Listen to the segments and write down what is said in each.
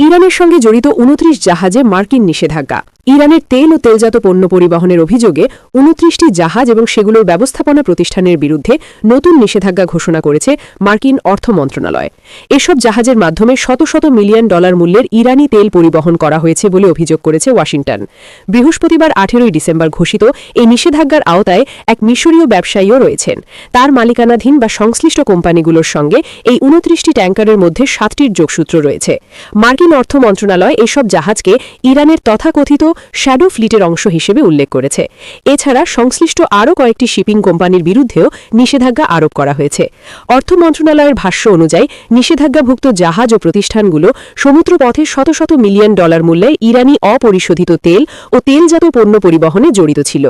ইরানের সঙ্গে জড়িত ২৯ জাহাজে মার্কিন নিষেধাজ্ঞা। ইরানের তেল ও তেলজাত পণ্য পরিবহনের অভিযোগে ২৯টি জাহাজ এবং সেগুলোর ব্যবস্থাপনা প্রতিষ্ঠানের বিরুদ্ধে নতুন নিষেধাজ্ঞা ঘোষণা করেছে মার্কিন অর্থ মন্ত্রণালয়। এসব জাহাজের মাধ্যমে শত শত মিলিয়ন ডলার মূল্যের ইরানি তেল পরিবহন করা হয়েছে বলে অভিযোগ করেছে ওয়াশিংটন। বৃহস্পতিবার ১৮ ডিসেম্বর ঘোষিত এই নিষেধাজ্ঞার আওতায় এক মিশরীয় ব্যবসায়ীও রয়েছেন। তার মালিকানাধীন বা সংশ্লিষ্ট কোম্পানিগুলোর সঙ্গে এই ২৯টি ট্যাঙ্কারের মধ্যে ৭টির যোগসূত্র রয়েছে। মার্কিন অর্থ মন্ত্রণালয় এসব জাহাজকে ইরানের তথাকথিত শ্যাডো ফ্লিটের অংশ হিসেবে উল্লেখ করেছে। এছাড়া সংশ্লিষ্ট আরও কয়েকটি শিপিং কোম্পানির বিরুদ্ধেও নিষেধাজ্ঞা আরোপ করা হয়েছে। অর্থ মন্ত্রণালয়ের ভাষ্য অনুযায়ী নিষেধাজ্ঞাভুক্ত জাহাজ ও প্রতিষ্ঠানগুলো সমুদ্রপথে শত শত মিলিয়ন ডলার মূল্যের ইরানি অপরিশোধিত তেল ও তেলজাত পণ্য পরিবহনে জড়িত ছিল।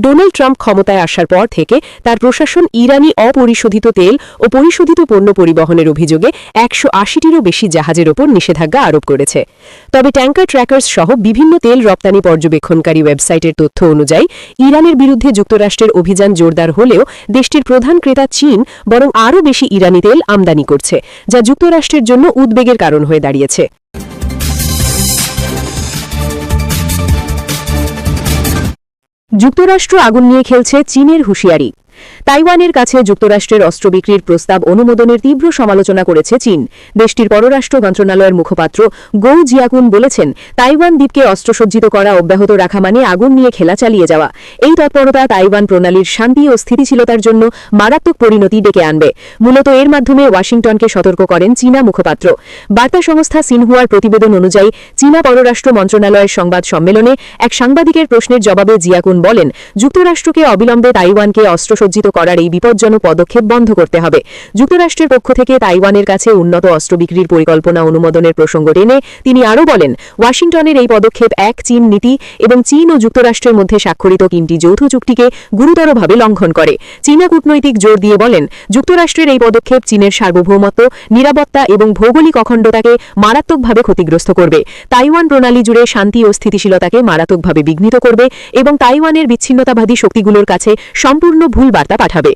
ডোনাল্ড ট্রাম্প ক্ষমতায় আসার পর থেকে তার প্রশাসন ইরানি অপরিশোধিত তেল ও পরিশোধিত পণ্য পরিবহনের অভিযোগে ১৮০টিরও বেশি জাহাজের ওপর নিষেধাজ্ঞা আরোপ করেছে। তবে ট্যাঙ্কার ট্র্যাকার্স সহ বিভিন্ন তেল রপ্তানি পর্যবেক্ষণকারী ওয়েবসাইটের তথ্য অনুযায়ী ইরানের বিরুদ্ধে যুক্তরাষ্ট্রের অভিযান জোরদার হলেও দেশটির প্রধান ক্রেতা চীন বরং আরও বেশি ইরানি তেল আমদানি করছে, যা যুক্তরাষ্ট্রের জন্য উদ্বেগের কারণ হয়ে দাঁড়িয়েছে। যুক্তরাষ্ট্র আগুন নিয়ে খেলছে, চীনের হুঁশিয়ারি। তাইওয়ানের কাছে যুক্তরাষ্ট্রের অস্ত্র বিক্রির প্রস্তাব অনুমোদনের তীব্র সমালোচনা করেছে চীন। দেশটির পররাষ্ট্র মন্ত্রণালয়ের মুখপাত্র গৌ জিয়াকুন বলেছেন, তাইওয়ান দ্বীপকে অস্ত্রসজ্জিত করা অব্যাহত রাখা মানে আগুন নিয়ে খেলা চালিয়ে যাওয়া। এই তৎপরতা তাইওয়ান প্রণালীর শান্তি ও স্থিতিশীলতার জন্য মারাত্মক পরিণতি ডেকে আনবে। মূলত এর মাধ্যমে ওয়াশিংটনকে সতর্ক করেন চীনা মুখপাত্র। বার্তা সংস্থা সিনহুয়ার প্রতিবেদন অনুযায়ী চীনা পররাষ্ট্র মন্ত্রণালয়ের সংবাদ সম্মেলনে এক সাংবাদিকের প্রশ্নের জবাবে জিয়াকুন বলেন, যুক্তরাষ্ট্রকে অবিলম্বে তাইওয়ানকে অস্ত্রসজ্জিত করার এই বিপজ্জনক পদক্ষেপ বন্ধ করতে হবে। যুক্তরাষ্ট্রের পক্ষ থেকে তাইওয়ানের কাছে উন্নত অস্ত্র বিক্রির পরিকল্পনা অনুমোদনের প্রসঙ্গ টেনে তিনি আরও বলেন, ওয়াশিংটনের এই পদক্ষেপ এক চীন নীতি এবং চীন ও যুক্তরাষ্ট্রের মধ্যে স্বাক্ষরিত ৩টি যৌথ চুক্তিকে গুরুতরভাবে লঙ্ঘন করে। চীনা কূটনৈতিক জোর দিয়ে বলেন, যুক্তরাষ্ট্রের এই পদক্ষেপ চীনের সার্বভৌমত্ব, নিরাপত্তা এবং ভৌগোলিক অখণ্ডতাকে মারাত্মকভাবে ক্ষতিগ্রস্ত করবে, তাইওয়ান প্রণালী জুড়ে শান্তি ও স্থিতিশীলতাকে মারাত্মকভাবে বিঘ্নিত করবে এবং তাইওয়ানের বিচ্ছিন্নতাবাদী শক্তিগুলোর কাছে সম্পূর্ণ ভুল বার্তা পাঠাবে।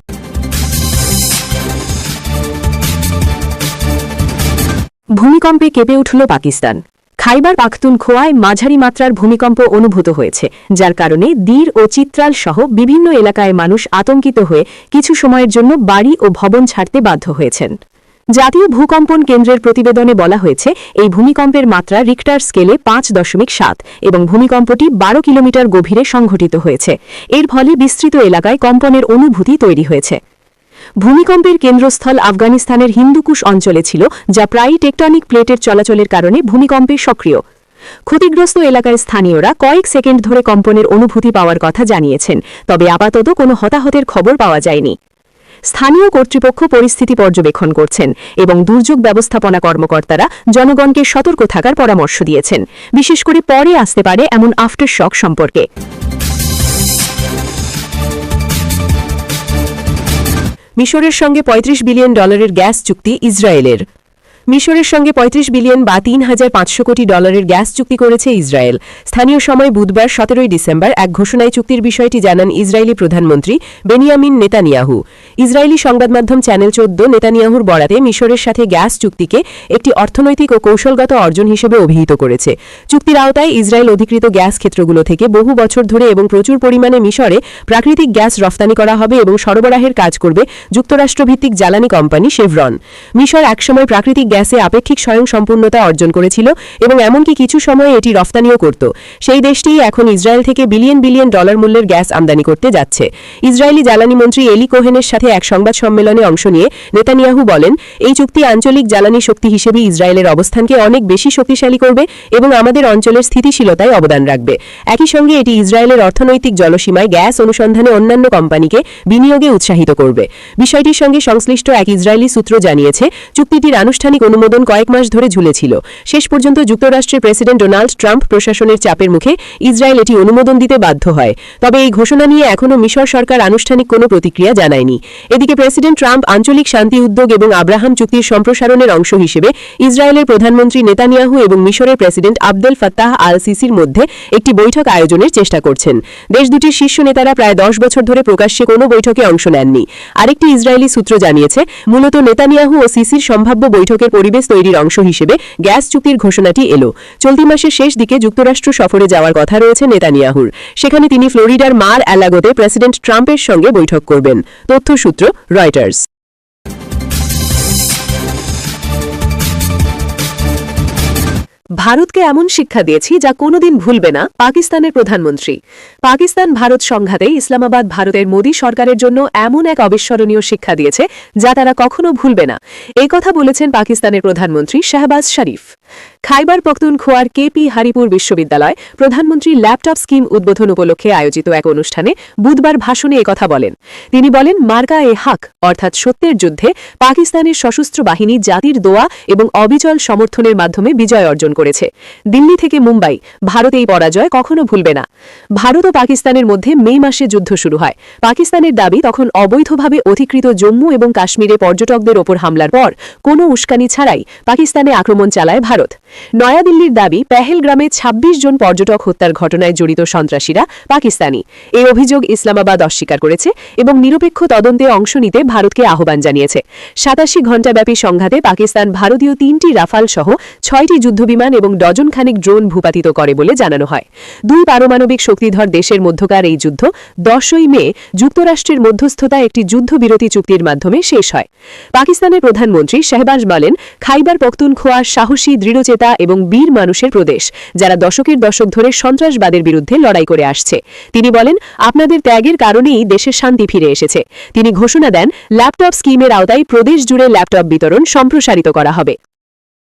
ভূমিকম্পে কেঁপে উঠল পাকিস্তান। খাইবার পাখতুনখোয়ায় মাঝারি মাত্রার ভূমিকম্প অনুভূত হয়েছে, যার কারণে দির ও চিত্রাল সহ বিভিন্ন এলাকায় মানুষ আতঙ্কিত হয়ে কিছু সময়ের জন্য বাড়ি ও ভবন ছাড়তে বাধ্য হয়েছেন। জাতীয় ভূকম্পন কেন্দ্রের প্রতিবেদনে বলা হয়েছে, এই ভূমিকম্পের মাত্রা রিক্টার স্কেলে ৫.৭ এবং ভূমিকম্পটি ১২ কিলোমিটার গভীরে সংঘটিত হয়েছে। এর ফলে বিস্তৃত এলাকায় কম্পনের অনুভূতি তৈরি হয়েছে। ভূমিকম্পের কেন্দ্রস্থল আফগানিস্তানের হিন্দুকুশ অঞ্চলে ছিল, যা প্রায়ই টেকটনিক প্লেটের চলাচলের কারণে ভূমিকম্পে সক্রিয়। ক্ষতিগ্রস্ত এলাকায় স্থানীয়রা কয়েক সেকেন্ড ধরে কম্পনের অনুভূতি পাওয়ার কথা জানিয়েছেন, তবে আপাতত কোনো হতাহতের খবর পাওয়া যায়নি। স্থানীয় কর্তৃপক্ষ পরিস্থিতি পর্যবেক্ষণ করছেন এবং দুর্যোগ ব্যবস্থাপনা কর্মকর্তারা জনগণকে সতর্ক থাকার পরামর্শ দিয়েছেন, বিশেষ করে পরে আসতে পারে এমন আফটার শক সম্পর্কে। মিশরের সঙ্গে $৩৫ বিলিয়ন গ্যাস চুক্তি ইসরায়েলের। মিশরের সঙ্গে $৩৫ বিলিয়ন বা $৩,৫০০ কোটি গ্যাস চুক্তি করেছে ইসরায়েল। স্থানীয় সময় বুধবার ১৭ ডিসেম্বর এক ঘোষণায় চুক্তির বিষয়টি জানান ইসরায়েলি প্রধানমন্ত্রী বেনিয়ামিন নেতানিয়াহু। ইসরায়েলি সংবাদমাধ্যম চ্যানেল ১৪ নেতানিয়াহুর বরাতে মিশরের সাথে গ্যাস চুক্তিকে একটি অর্থনৈতিক ও কৌশলগত অর্জন হিসেবে অভিহিত করেছে। চুক্তির আওতায় ইসরায়েল অধিকৃত গ্যাস ক্ষেত্রগুলো থেকে বহু বছর ধরে এবং প্রচুর পরিমাণে মিশরে প্রাকৃতিক গ্যাস রফতানি করা হবে এবং সরবরাহের কাজ করবে যুক্তরাষ্ট্রভিত্তিক জ্বালানি কোম্পানি শেভরন। মিশর একসময় প্রাকৃতিক গ্যাসে আপেক্ষিক স্বয়ংসম্পূর্ণতা অর্জন করেছিল এবং এমনকি কিছু সময়ে এটি রফতানিও করত। সেই দেশটি এখন ইসরায়েল থেকে বিলিয়ন বিলিয়ন ডলার মূল্যের গ্যাস আমদানি করতে যাচ্ছে। ইসরায়েলি জ্বালানি মন্ত্রী এলি কোহেনের সাথে এক সংবাদ সম্মেলনে অংশ নিয়ে নেতানিয়াহু বলেন, এই চুক্তি আঞ্চলিক জ্বালানি শক্তি হিসেবে ইসরায়েলের অবস্থানকে অনেক বেশি শক্তিশালী করবে এবং আমাদের অঞ্চলের স্থিতিশীলতায় অবদান রাখবে। একই সঙ্গে এটি ইসরায়েলের অর্থনৈতিক জলসীমায় গ্যাস অনুসন্ধানে অন্যান্য কোম্পানিকে বিনিয়োগে উৎসাহিত করবে। বিষয়টির সঙ্গে সংশ্লিষ্ট এক ইসরায়েলি সূত্র জানিয়েছে, চুক্তিটির আনুষ্ঠানিক অনুমোদন কয়েক মাস ধরে ঝুলেছিল। শেষ পর্যন্ত যুক্তরাষ্ট্রের প্রেসিডেন্ট ডোনাল্ড ট্রাম্প প্রশাসনের চাপের মুখে ইসরায়েল এটি অনুমোদন দিতে বাধ্য হয়। তবে এই ঘোষণা নিয়ে এখনও মিশর সরকার আনুষ্ঠানিক কোনো প্রতিক্রিয়া জানায়নি। এদিকে প্রেসিডেন্ট ট্রাম্প আঞ্চলিক শান্তি উদ্যোগ এবং আব্রাহাম চুক্তির সম্প্রসারণের অংশ হিসেবে ইসরায়েলের প্রধানমন্ত্রী নেতানিয়াহু এবং মিশরের প্রেসিডেন্ট আবদেল ফাত্তাহ আল সিসির মধ্যে একটি বৈঠক আয়োজনের চেষ্টা করছেন। দেশ দুটির শীর্ষ নেতারা প্রায় ১০ বছর ধরে প্রকাশ্যে কোনো বৈঠকে অংশ নেননি। আরেকটি ইসরায়েলি সূত্র জানিয়েছে, মূলত নেতানিয়াহু ও সিসির সম্ভাব্য বৈঠকের পরিবেশ তৈরির অংশ হিসেবে গ্যাস চুক্তির ঘোষণাটি এলো। চলতি মাসের শেষ দিকে যুক্তরাষ্ট্র সফরে যাওয়ার কথা রয়েছে নেতানিয়াহুর। সেখানে তিনি ফ্লোরিডার মার অ্যালাগোতে প্রেসিডেন্ট ট্রাম্পের সঙ্গে বৈঠক করবেন। তথ্যসূত্র রয়টার্স। ভারতকে এমন শিক্ষা দিয়েছি যা কোনোদিন ভুলবে না পাকিস্তানের প্রধানমন্ত্রী। পাকিস্তান ভারত সংঘাতে ইসলামাবাদ ভারতের মোদী সরকারের জন্য এমন এক অবিস্মরণীয় শিক্ষা দিয়েছে যা তারা কখনো ভুলবে না, এই কথা বলেছেন পাকিস্তানের প্রধানমন্ত্রী শাহবাজ শরীফ। খাইবার পখতুনখোয়ার কেপি হারিপুর বিশ্ববিদ্যালয় প্রধানমন্ত্রী ল্যাপটপ স্কিম উদ্বোধন উপলক্ষে আয়োজিত এক অনুষ্ঠানে বুধবার ভাষণে একথা বলেন। তিনি বলেন, মার্কা এ হক অর্থাৎ সত্যের যুদ্ধে পাকিস্তানের সশস্ত্র বাহিনী জাতির দোয়া এবং অবিচল সমর্থনের মাধ্যমে বিজয় অর্জন করেছে। দিল্লি থেকে মুম্বাই, ভারত এই পরাজয় কখনো ভুলবে না। ভারত ও পাকিস্তানের মধ্যে মে মাসে যুদ্ধ শুরু হয়। পাকিস্তানের দাবি, তখন অবৈধভাবে অধিকৃত জম্মু এবং কাশ্মীরে পর্যটকদের ওপর হামলার পর কোনো উস্কানি ছাড়াই পাকিস্তানে আক্রমণ চালায় ভারত। নয়াদিল্লির দাবি, পেহেলগ্রামে ২৬ জন পর্যটক হত্যার ঘটনায় জড়িত সন্ত্রাসীরা পাকিস্তানি। এই অভিযোগ ইসলামাবাদ অস্বীকার করেছে এবং নিরপেক্ষ তদন্তে অংশ নিতে ভারতকে আহ্বান জানিয়েছে। ৮৭ ঘণ্টাব্যাপী সংঘাতে পাকিস্তান ভারতীয় ৩টি রাফাল সহ ৬টি যুদ্ধবিমান এবং ডজনখানেক ড্রোন ভূপাতিত করে বলে জানানো হয়। দুই পারমাণবিক শক্তিধর দেশের মধ্যকার এই যুদ্ধ ১০ই মে যুক্তরাষ্ট্রের মধ্যস্থতায় একটি যুদ্ধবিরতি চুক্তির মাধ্যমে শেষ হয়। পাকিস্তানের প্রধানমন্ত্রী শাহবাজ বলেন, খাইবার পখতুনখোয়া সাহসী, দৃঢ়চেতা এবং বীর মানুষের প্রদেশ, যারা দশকের দশক ধরে সন্ত্রাসবাদের বিরুদ্ধে লড়াই করে আসছে। তিনি বলেন, আপনাদের ত্যাগের কারণেই দেশে শান্তি ফিরে এসেছে। তিনি ঘোষণা দেন, ল্যাপটপ স্কিমের আওতায় প্রদেশ জুড়ে ল্যাপটপ বিতরণ সম্প্রসারিত করা হবে।